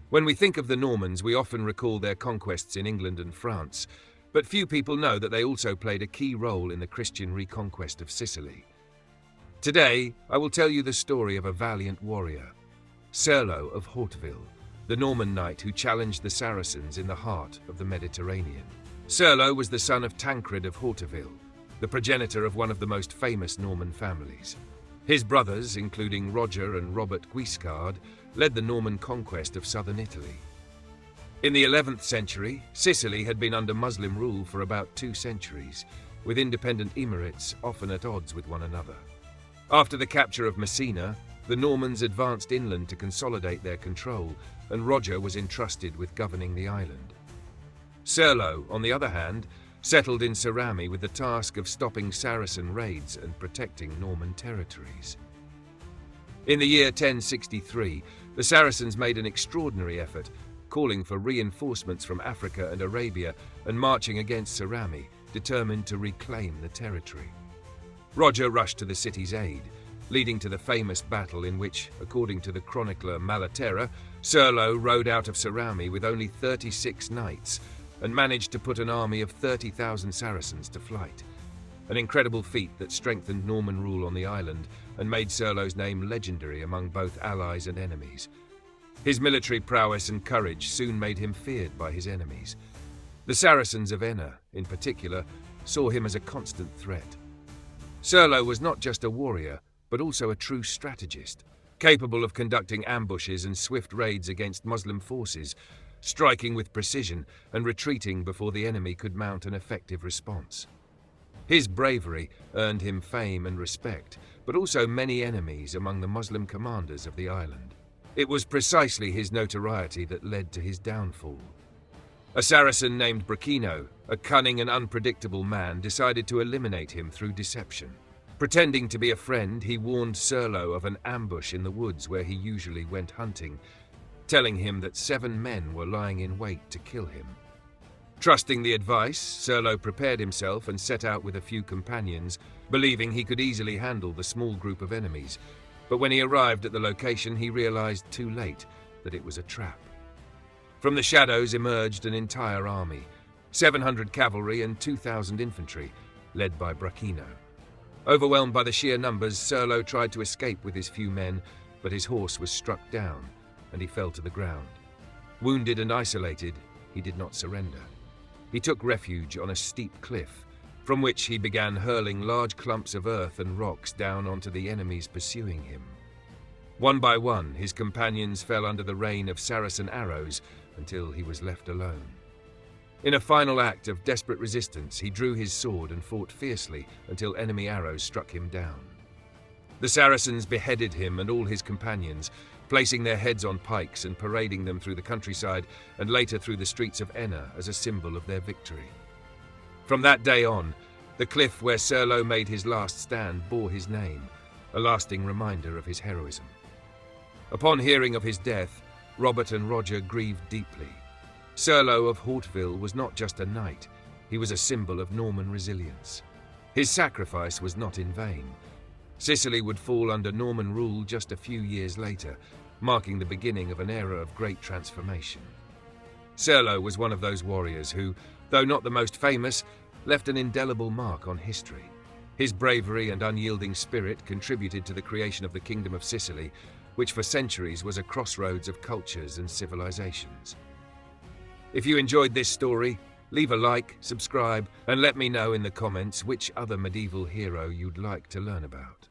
When we think of the Normans, we often recall their conquests in England and France, but few people know that they also played a key role in the Christian reconquest of Sicily. Today, I will tell you the story of a valiant warrior, Serlo of Hauteville, the Norman knight who challenged the Saracens in the heart of the Mediterranean. Serlo was the son of Tancred of Hauteville, the progenitor of one of the most famous Norman families. His brothers, including Roger and Robert Guiscard, led the Norman conquest of southern Italy. In the 11th century, Sicily had been under Muslim rule for about 2 centuries, with independent emirates often at odds with one another. After the capture of Messina, the Normans advanced inland to consolidate their control, and Roger was entrusted with governing the island. Serlo, on the other hand, settled in Sarami with the task of stopping Saracen raids and protecting Norman territories. In the year 1063, the Saracens made an extraordinary effort, calling for reinforcements from Africa and Arabia and marching against Sarami, determined to reclaim the territory. Roger rushed to the city's aid, leading to the famous battle in which, according to the chronicler Malaterra, Serlo rode out of Sarami with only 36 knights and managed to put an army of 30,000 Saracens to flight, an incredible feat that strengthened Norman rule on the island and made Serlo's name legendary among both allies and enemies. His military prowess and courage soon made him feared by his enemies. The Saracens of Enna, in particular, saw him as a constant threat. Serlo was not just a warrior, but also a true strategist, capable of conducting ambushes and swift raids against Muslim forces, striking with precision and retreating before the enemy could mount an effective response. His bravery earned him fame and respect, but also many enemies among the Muslim commanders of the island. It was precisely his notoriety that led to his downfall. A Saracen named Brachino, a cunning and unpredictable man, decided to eliminate him through deception. Pretending to be a friend, he warned Serlo of an ambush in the woods where he usually went hunting, telling him that 7 men were lying in wait to kill him. Trusting the advice, Serlo prepared himself and set out with a few companions, believing he could easily handle the small group of enemies. But when he arrived at the location, he realized too late that it was a trap. From the shadows emerged an entire army, 700 cavalry and 2,000 infantry, led by Brachino. Overwhelmed by the sheer numbers, Serlo tried to escape with his few men, but his horse was struck down, and he fell to the ground. Wounded and isolated, he did not surrender. He took refuge on a steep cliff, from which he began hurling large clumps of earth and rocks down onto the enemies pursuing him. One by one, his companions fell under the rain of Saracen arrows until he was left alone. In a final act of desperate resistance, he drew his sword and fought fiercely until enemy arrows struck him down. The Saracens beheaded him and all his companions, placing their heads on pikes and parading them through the countryside and later through the streets of Enna as a symbol of their victory. From that day on, the cliff where Serlo made his last stand bore his name, a lasting reminder of his heroism. Upon hearing of his death, Robert and Roger grieved deeply. Serlo of Hauteville was not just a knight, he was a symbol of Norman resilience. His sacrifice was not in vain. Sicily would fall under Norman rule just a few years later, marking the beginning of an era of great transformation. Serlo was one of those warriors who, though not the most famous, left an indelible mark on history. His bravery and unyielding spirit contributed to the creation of the Kingdom of Sicily, which for centuries was a crossroads of cultures and civilizations. If you enjoyed this story, leave a like, subscribe, and let me know in the comments which other medieval hero you'd like to learn about.